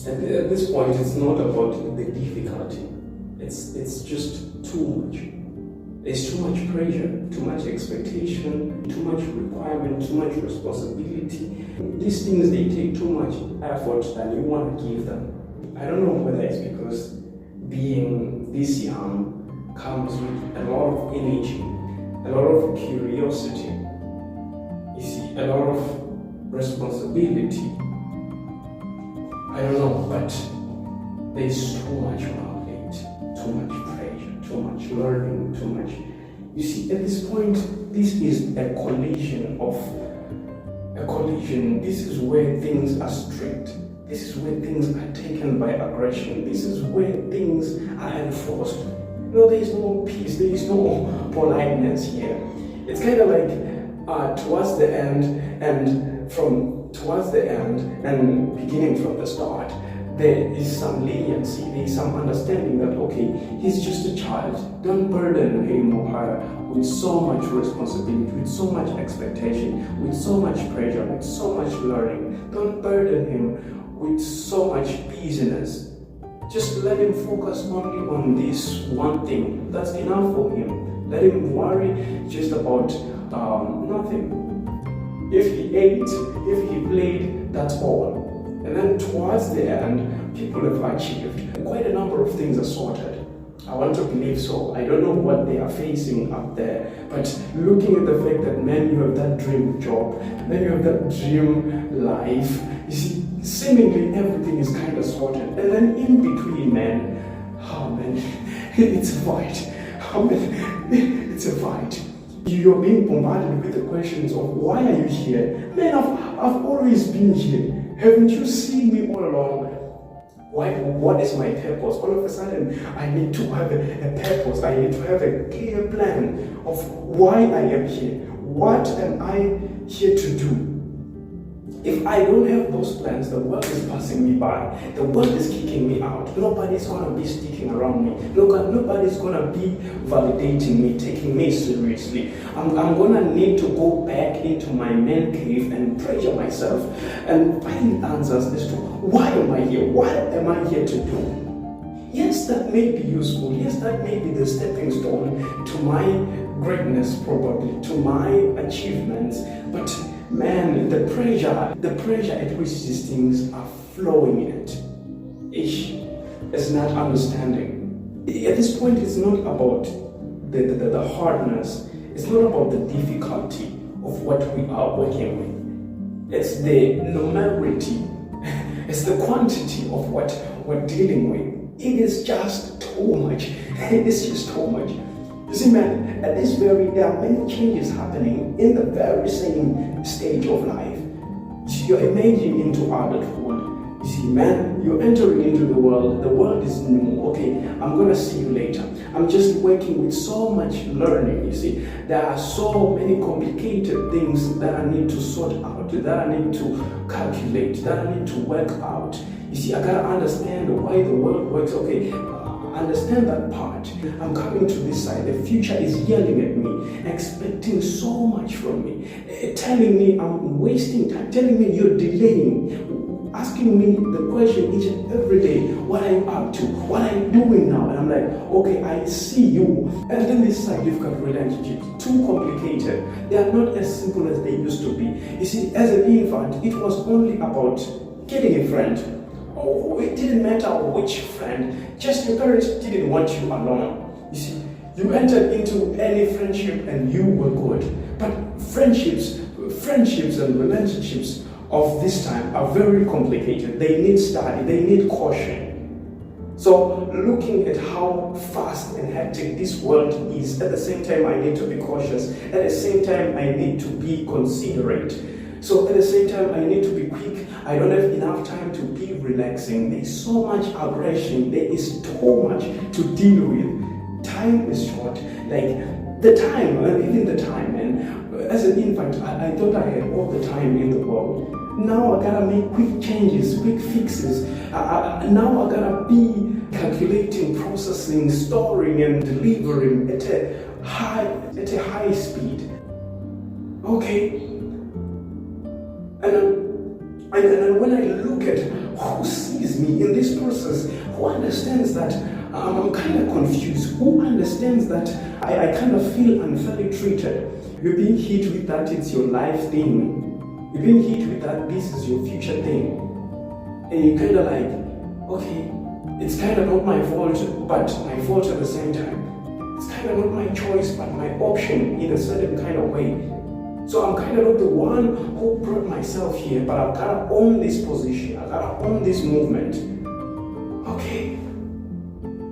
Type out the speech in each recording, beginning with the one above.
And at this point, it's not about the difficulty. It's just too much. There's too much pressure, too much expectation, too much requirement, too much responsibility. These things, they take too much effort than you want to give them. I don't know whether it's because being this young comes with a lot of energy, a lot of curiosity, you see, a lot of responsibility. I don't know, but there's too much on our plate, too much pressure, too much learning, too much. You see, at this point, this is a collision. This is where things are strict. This is where things are taken by aggression. This is where things are enforced. No, there is no peace. There is no politeness here. It's kind of like towards the end and beginning from the start, there is some leniency, there is some understanding that, okay, he's just a child. Don't burden him or her with so much responsibility, with so much expectation, with so much pressure, with so much learning. Don't burden him with so much busyness. Just let him focus only on this one thing. That's enough for him. Let him worry just about nothing. If he ate, if he played, that's all. And then towards the end, people have achieved. Quite a number of things are sorted. I want to believe so. I don't know what they are facing up there. But looking at the fact that, man, you have that dream job, then you have that dream life, you see, seemingly everything is kind of sorted. And then in between, man, oh man, it's a fight. Oh man, it's a fight. You're being bombarded with the questions of, why are you here? Man, I've always been here. Haven't you seen me all along? What is my purpose? All of a sudden, I need to have a purpose. I need to have a clear plan of why I am here. What am I here to do? If I don't have those plans, the world is passing me by. The world is kicking me out. Nobody's going to be sticking around me. Nobody's going to be validating me, taking me seriously. I'm going to need to go back into my man cave and pressure myself and find answers as to why am I here? What am I here to do? Yes, that may be useful. Yes, that may be the stepping stone to my greatness, probably, to my achievements. But man, the pressure at which these things are flowing is not understanding. At this point, it's not about the hardness. It's not about the difficulty of what we are working with. It's the numerity. It's the quantity of what we're dealing with. It is just too much. It's just too much. You see, man, there are many changes happening in the very same stage of life. You're emerging into adulthood. You see, man, you're entering into the world is new. Okay, I'm gonna see you later. I'm just working with so much learning, you see. There are so many complicated things that I need to sort out, that I need to calculate, that I need to work out. You see, I gotta understand why the world works. Okay, understand that part. I'm coming to this side. The future is yelling at me, expecting so much from me, telling me I'm wasting time, telling me you're delaying, asking me the question each and every day, what are you up to? What are you doing now? And I'm like, okay, I see you. And then this side, you've got relationships, too complicated. They are not as simple as they used to be. You see, as an infant, it was only about getting a friend. Oh, it didn't matter which friend, just your parents didn't want you alone. You see, you entered into any friendship and you were good. But friendships and relationships of this time are very complicated. They need study, they need caution. So looking at how fast and hectic this world is, at the same time I need to be cautious, at the same time I need to be considerate. So at the same time, I need to be quick. I don't have enough time to be relaxing. There's so much aggression. There is too much to deal with. Time is short. Like the time, even the time. And as an infant, I thought I had all the time in the world. Now I gotta make quick changes, quick fixes. Now I gotta be calculating, processing, storing, and delivering at a high speed. Okay. And when I look at who sees me in this process, who understands that I'm kind of confused, who understands that I kind of feel unfairly treated. You're being hit with that it's your life thing. You're being hit with that this is your future thing. And you're kind of like, okay, it's kind of not my fault, but my fault at the same time. It's kind of not my choice, but my option in a certain kind of way. So I'm kind of not the one who brought myself here, but I've got to own this position. I've got to own this movement. Okay.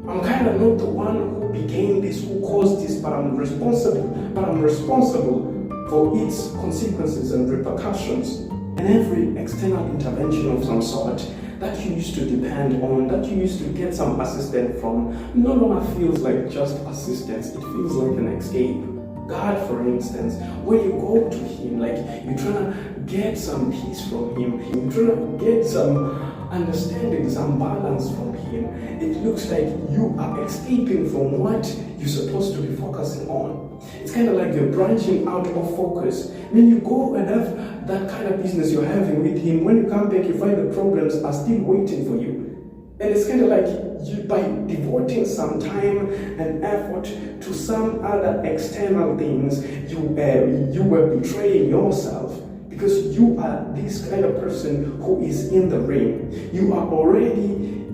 I'm kind of not the one who began this, who caused this, but I'm responsible. But I'm responsible for its consequences and repercussions. And every external intervention of some sort that you used to depend on, that you used to get some assistance from, no longer feels like just assistance. It feels like an escape. God, for instance, when you go to Him, like you're trying to get some peace from Him, you're trying to get some understanding, some balance from Him, it looks like you are escaping from what you're supposed to be focusing on. It's kind of like you're branching out of focus. When you go and have that kind of business you're having with Him, when you come back, you find the problems are still waiting for you. And it's kind of like you, by devoting some time and effort to some other external things, you were betraying yourself, because you are this kind of person who is in the ring. You are already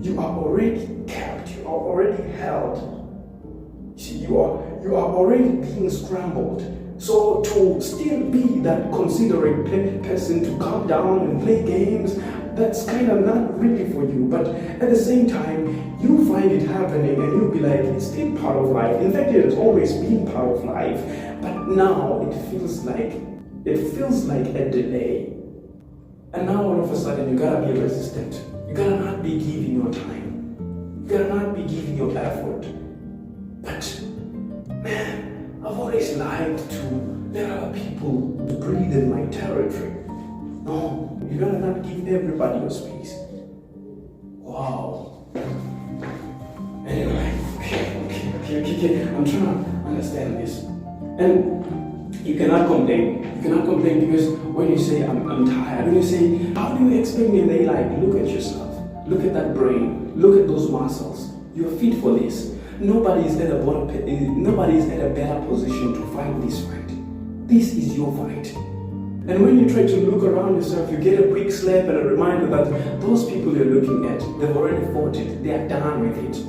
kept. You are already held. See, you are already being scrambled. So to still be that considerate person to calm down and play games, that's kind of not really for you. But at the same time, you find it happening and you'll be like, it's still part of life. In fact, it has always been part of life. But now it feels like a delay. And now all of a sudden you gotta be resistant. You gotta not be giving your time. You gotta not be giving your effort. But man, I've always liked to let other people breathe in my territory. No, you gotta not give everybody your space. Wow. Anyway, okay. I'm trying to understand this. And you cannot complain. You cannot complain because when you say, I'm tired, when you say, how do you expect me? And they like, look at yourself. Look at that brain. Look at those muscles. You're fit for this. Nobody is at a better position to fight this fight. This is your fight. And when you try to look around yourself, you get a quick slap and a reminder that those people you're looking at, they've already fought it. They are done with it.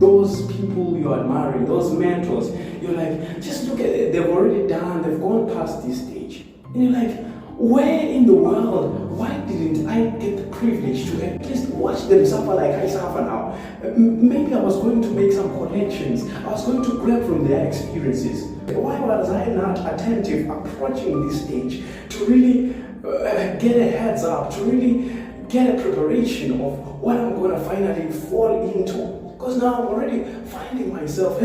Those people you're admiring, those mentors, you're like, just look at it. They've already done. They've gone past this stage. And you're like, where in the world? Why didn't I get the privilege to at least watch them suffer like I suffer now? Maybe I was going to make some connections. I was going to grab from their experiences. Why was I not attentive approaching this stage to really get a heads up, to really get a preparation of what I'm going to finally fall into? Because now I'm already finding myself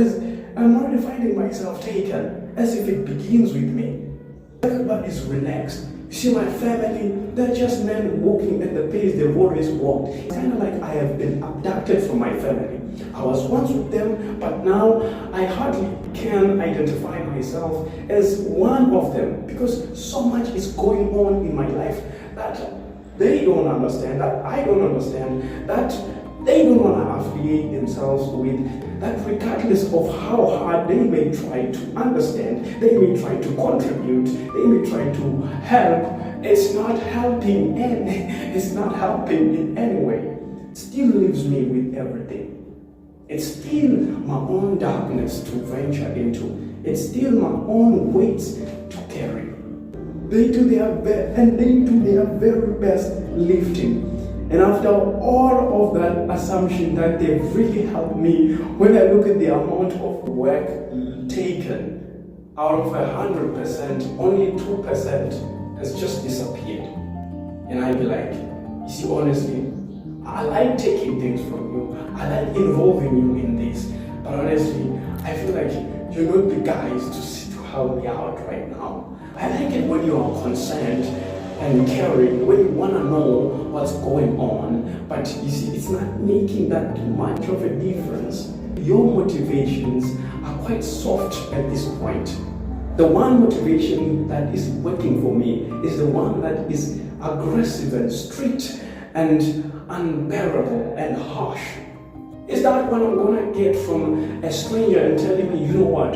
taken, as if it begins with me. Everybody's relaxed. You see, my family, they're just men walking at the pace they've always walked. It's kind of like I have been abducted from my family. I was once with them, but now I hardly can identify myself as one of them, because so much is going on in my life that they don't understand, that I don't understand, that they don't want to affiliate themselves with, that regardless of how hard they may try to understand, they may try to contribute, they may try to help, it's not helping in any way. It still leaves me with everything. It's still my own darkness to venture into. It's still my own weights to carry. They do their best, and they do their very best lifting. And after all of that assumption that they've really helped me, when I look at the amount of work taken, out of 100%, only 2% has just disappeared. And I'd be like, you see, honestly, I like taking things from you. I like involving you in this. But honestly, I feel like you're not the guys to help me out right now. I like it when you are concerned and caring, when you want to know what's going on, but you see, it's not making that much of a difference. Your motivations are quite soft at this point. The one motivation that is working for me is the one that is aggressive and strict and unbearable and harsh? Is that what I'm gonna get from a stranger and telling me, you know what?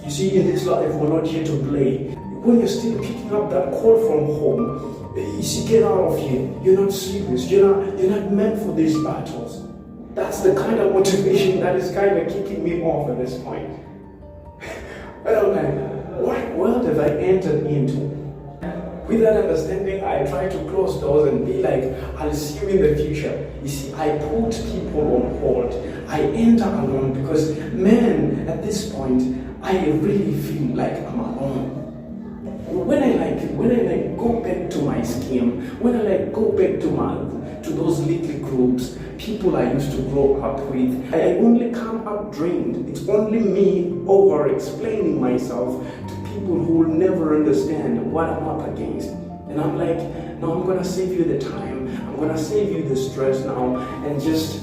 You see, in this life, we're not here to play. When you're still picking up that call from home, you see, get out of here. You're not serious. You're not meant for these battles. That's the kind of motivation that is kind of kicking me off at this point. And I'm like, what world have I entered into? With that understanding, I try to close doors and be like, I'll see you in the future. You see, I put people on hold. I enter alone because, man, at this point, I really feel like I'm alone. When I go back to my scheme, when I go back to those little groups, people I used to grow up with, I only come up drained. It's only me over-explaining myself to people who will never understand what I'm up against. And I'm like, no, I'm gonna save you the time. I'm gonna save you the stress now and just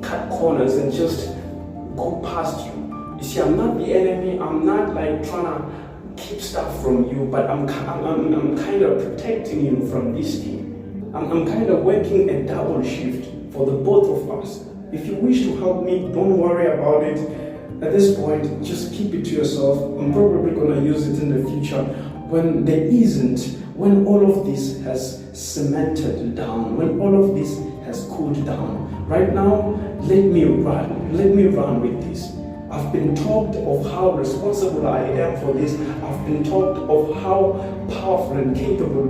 cut corners and just go past you. You see, I'm not the enemy. I'm not like trying to keep stuff from you, but I'm kind of protecting you from this thing. I'm kind of working a double shift for the both of us. If you wish to help me, don't worry about it. At this point, just keep it to yourself. I'm probably going to use it in the future when there isn't, when all of this has cemented down, when all of this has cooled down. Right now, let me run with this. I've been talked of how responsible I am for this. I've been talked of how powerful and capable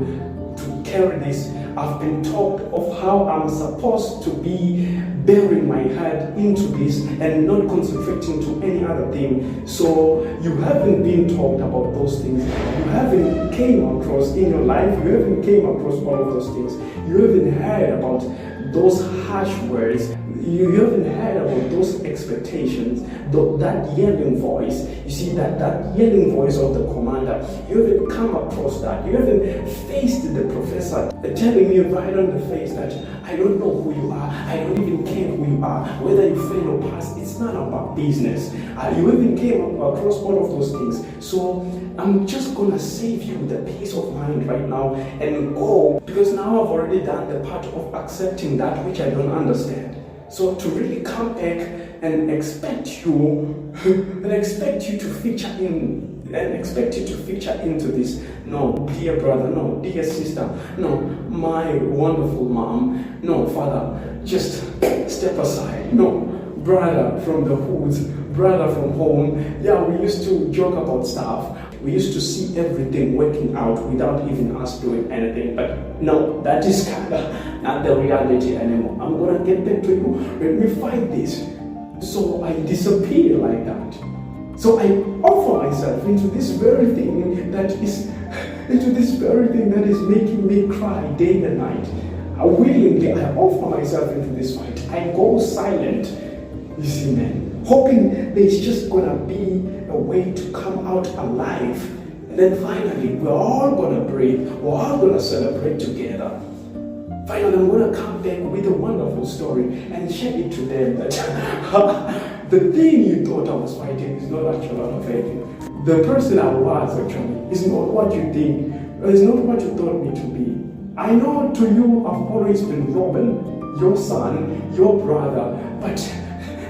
to carry this. I've been talked of how I'm supposed to be burying my head into this and not concentrating to any other thing. So you haven't been talked about those things. You haven't came across in your life. You haven't came across all of those things. You haven't heard about those harsh words. You haven't heard about those expectations, that yelling voice. You see, that yelling voice of the commander. You haven't come across that. You haven't faced the professor telling you right on the face that I don't know who you are. I don't even care who you are. Whether you fail or pass, it's not about business. You haven't came across all of those things. So I'm just gonna save you the peace of mind right now and go, because now I've already done the part of accepting that which I don't understand. So to really come back and expect you to feature in and expect you to feature into this. No, dear brother, no, dear sister, no, my wonderful mom, no, father, just step aside. No, brother from the hoods, brother from home. Yeah, we used to joke about stuff. We used to see everything working out without even us doing anything. But no, that is kind of not the reality anymore. I'm going to get back to you. Let me fight this. So I disappear like that. So I offer myself into this very thing that is making me cry day and night. Willingly, I offer myself into this fight. I go silent. You see, man, hoping there's just gonna be a way to come out alive. And then finally, we're all gonna breathe. We're all gonna celebrate together. Finally, I'm gonna come back with a wonderful story and share it to them that the thing you thought I was fighting is not actually what I'm fighting. The person I was actually is not what you think. It's not what you thought me to be. I know to you I've always been Robin, your son, your brother, but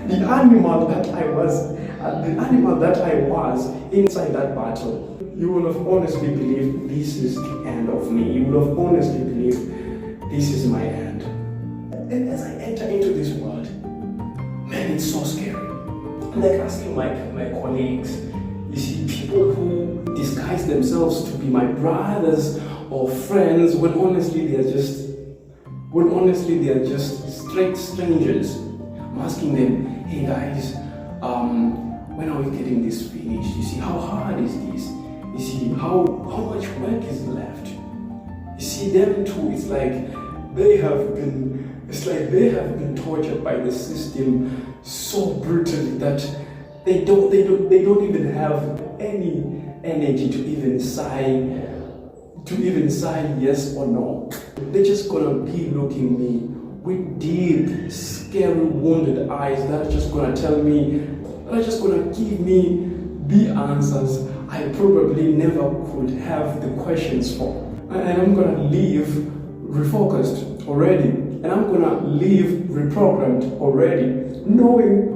the animal that I was inside that battle, you will have honestly believed this is the end of me. You will have honestly believed this is my end. And as I enter into this world, man, it's so scary. I'm like asking my colleagues, you see, people who disguise themselves to be my brothers or friends when honestly they are just straight strangers. I'm asking them, hey guys, when are we getting this finished? You see, how hard is this? You see, how much work is left? You see, them too, it's like they have been tortured by the system so brutally that they don't even have any energy to even sigh yes or no. They're just gonna be looking me with deep, scary, wounded eyes that are just gonna tell me, that are just gonna give me the answers I probably never could have the questions for. And I'm gonna leave refocused already. and I'm gonna live reprogrammed already, knowing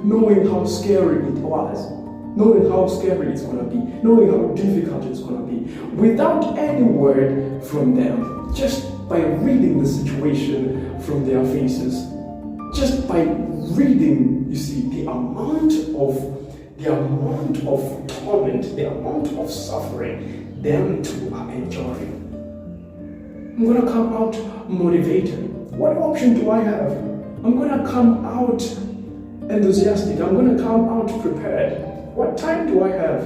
knowing how scary it was, knowing how scary it's gonna be, knowing how difficult it's gonna be, without any word from them, just by reading the situation from their faces, just by reading, you see, the amount of torment, the amount of suffering them too are enjoying. I'm gonna come out motivated. What option do I have? I'm gonna come out enthusiastic. I'm gonna come out prepared. What time do I have?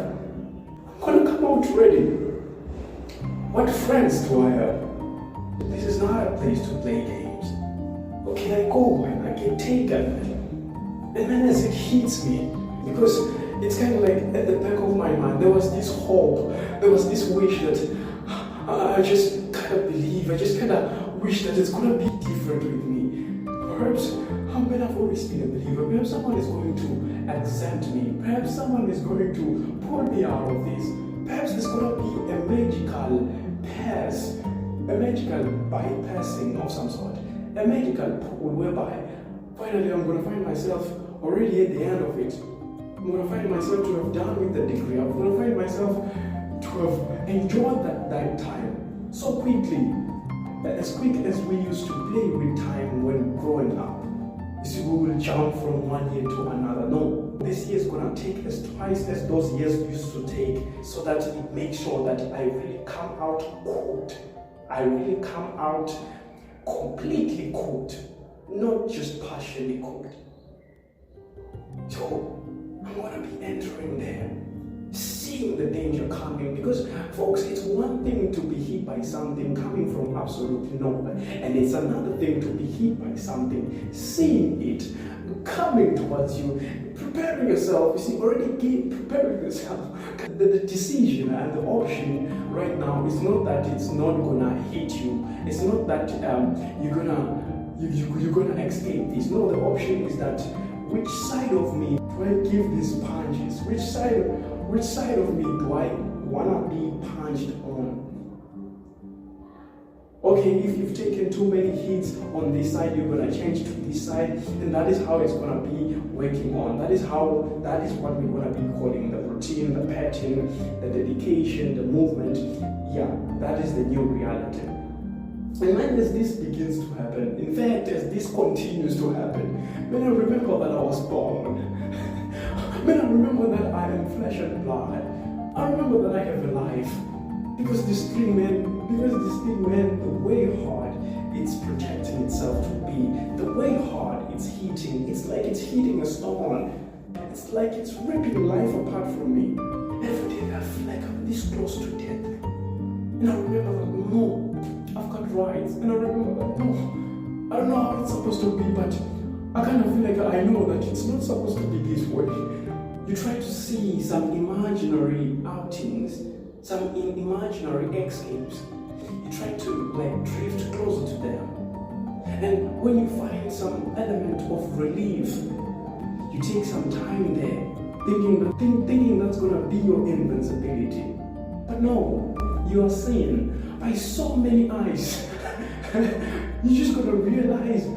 I'm gonna come out ready. What friends do I have? This is not a place to play games. Okay, I go and I get taken. And then as it hits me, because it's kind of like at the back of my mind, there was this hope, there was this wish that I just kind of believe, I just kind of wish that it's going to be different with me. Perhaps I've always been a believer. Perhaps someone is going to exempt me. Perhaps someone is going to pull me out of this. Perhaps there's going to be a magical pass, a magical bypassing of some sort, a magical pull whereby finally I'm going to find myself already at the end of it. I'm going to find myself to have done with the degree. I'm going to find myself to have enjoyed that time so quickly, as quick as we used to play with time when growing up. You see, we will jump from one year to another. No, this year is going to take us twice as those years used to take, so that it makes sure that I really come out cooked. I really come out completely cooked, not just partially cooked. So I'm going to be entering there, seeing the danger coming, because folks, it's one thing to be hit by something coming from absolute nowhere, and it's another thing to be hit by something, seeing it coming towards you, preparing yourself. You see, already preparing yourself. The decision and the option right now is not that it's not gonna hit you. It's not that you're gonna escape this. No, the option is that which side of me do I give these punches? Which side of me do I wanna be punched on? Okay, if you've taken too many hits on this side, you're gonna change to this side, and that is how it's gonna be working on. That is what we're gonna be calling the routine, the pattern, the dedication, the movement. Yeah, that is the new reality. And when this begins to happen, in fact, as this continues to happen, when I remember that I was born, when I remember that I am flesh and blood, I remember that I have a life. Because this thing, man, the way hard it's projecting itself to be, the way hard it's hitting, it's like it's hitting a stone. It's like it's ripping life apart from me. Every day I feel like I'm this close to death. And I remember that, no, I've got rights. And I remember that, no, I don't know how it's supposed to be, but I kind of feel like I know that it's not supposed to be this way. You try to see some imaginary outings, some imaginary escapes. You try to drift closer to them. And when you find some element of relief, you take some time there, thinking that's gonna be your invincibility. But no, you are seen by so many eyes. You're just gonna realize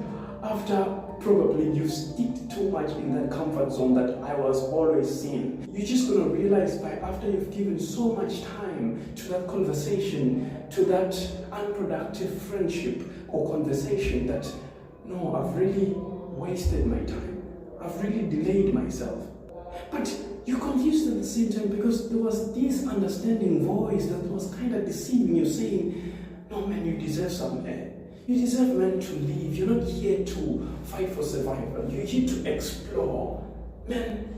after probably you've sticked too much in that comfort zone that I was always seen. You're just gonna realize after you've given so much time to that conversation, to that unproductive friendship or conversation, that no, I've really wasted my time. I've really delayed myself. But you're confused at the same time, because there was this understanding voice that was kind of deceiving you, saying, no man, you deserve some air. You deserve, man, to live. You're not here to fight for survival. You're here to explore. Man,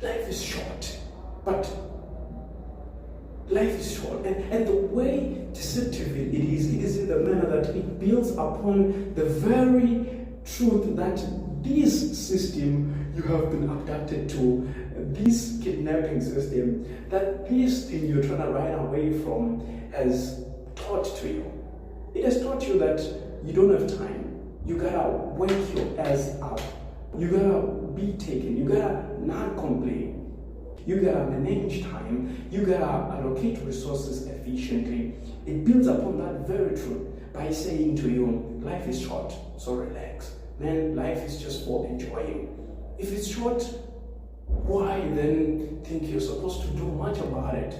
life is short. But life is short. And the way deceptive it is in the manner that it builds upon the very truth that this system you have been abducted to, this kidnapping system, that this thing you're trying to run away from has taught to you. It has taught you that you don't have time. You gotta work your ass up. You gotta be taken. You gotta not complain. You gotta manage time. You gotta allocate resources efficiently. It builds upon that very truth by saying to you, man, life is short, so relax. Man, life is just for enjoying. If it's short, why then think you're supposed to do much about it?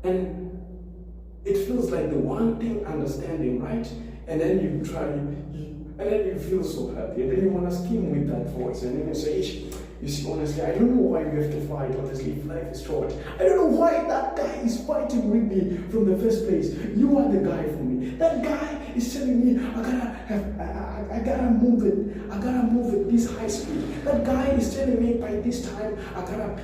And it feels like the one thing understanding, right? And then you try, and then you feel so happy, and then you want to scheme with that voice, and then you say, you see, honestly, I don't know why you have to fight, honestly, if life is short. I don't know why that guy is fighting with me from the first place. You are the guy for me. That guy is telling me, I gotta move at this high speed. That guy is telling me by this time, I gotta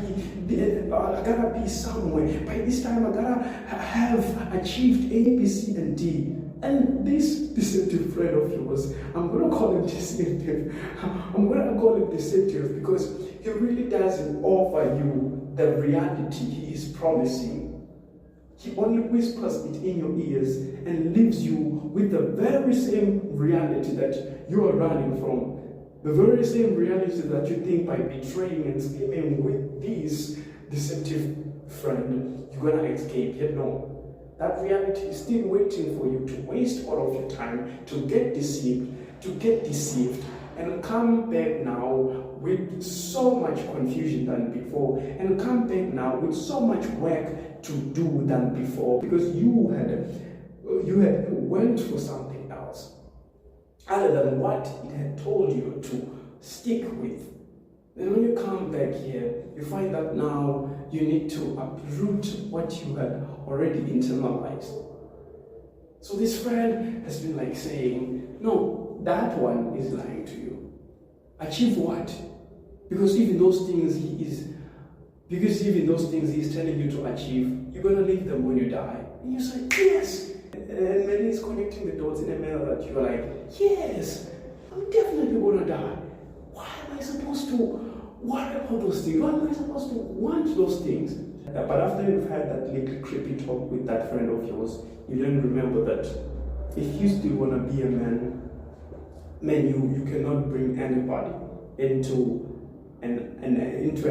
be somewhere. By this time, I gotta have achieved A, B, C, and D. And this deceptive friend of yours, I'm going to call him deceptive. I'm going to call him deceptive because he really doesn't offer you the reality he is promising. He only whispers it in your ears and leaves you with the very same reality that you are running from. The very same reality that you think by betraying and scheming with this deceptive friend, you're going to escape. Yet no. That reality is still waiting for you to waste all of your time, to get deceived, and come back now with so much confusion than before, and come back now with so much work to do than before, because you had went for something else other than what it had told you to stick with. Then when you come back here, you find that now you need to uproot what you had already internalized. So this friend has been like saying, no, that one is lying to you. Achieve what? Because even those things he's telling you to achieve, you're going to leave them when you die. And you say, yes. And then he's connecting the dots in a manner that you're like, yes, I'm definitely going to die. Why am I supposed to worry about those things? Why am I supposed to want those things? But after you've had that little creepy talk with that friend of yours, you then remember that if you still want to be a man, you cannot bring anybody into a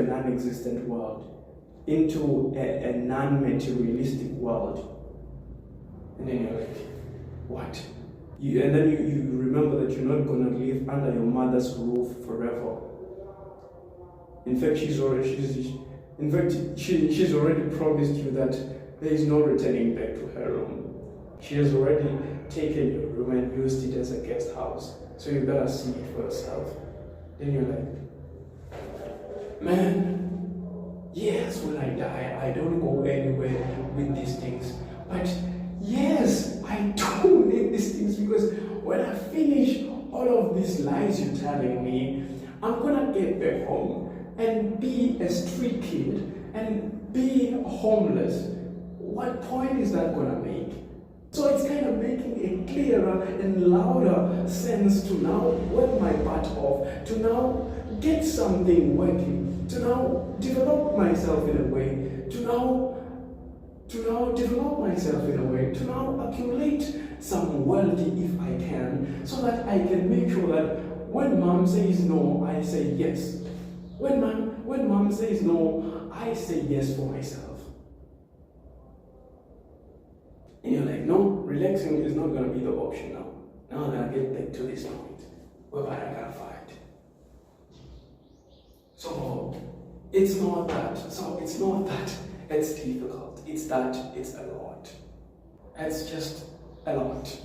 non-existent world, into a non-materialistic world. And then you're like, what? And then you remember that you're not going to live under your mother's roof forever. In fact, she's already promised you that there is no returning back to her room. She has already taken your room and used it as a guest house. So you gotta see it for yourself. Then you're like, man, yes, when I die, I don't go anywhere with these things. But yes, I do need these things, because when I finish all of these lies you're telling me, I'm gonna get back home and be a street kid and be homeless. What point is that gonna make? So it's kind of making a clearer and louder sense to now work my butt off, to now get something working, to now develop myself in a way, to now accumulate some wealthy if I can, so that I can make sure that when mom says no, I say yes. When mom says no, I say yes for myself. And you're like, no, relaxing is not going to be the option now. Now that I get back to this point, whereby I gotta fight. So it's not that it's difficult. It's that it's a lot. It's just a lot.